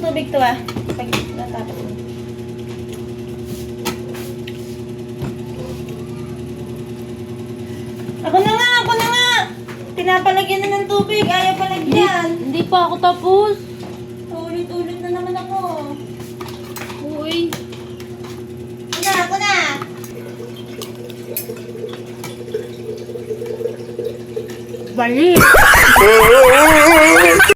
tubig to ah. Pag natapos mo. Ako na nga, ako na nga! Pinapalagyan na ng tubig, ayaw palagyan. Hindi pa ako tapos. Ulit-ulit na naman ako. Uy. Ako na! Balik.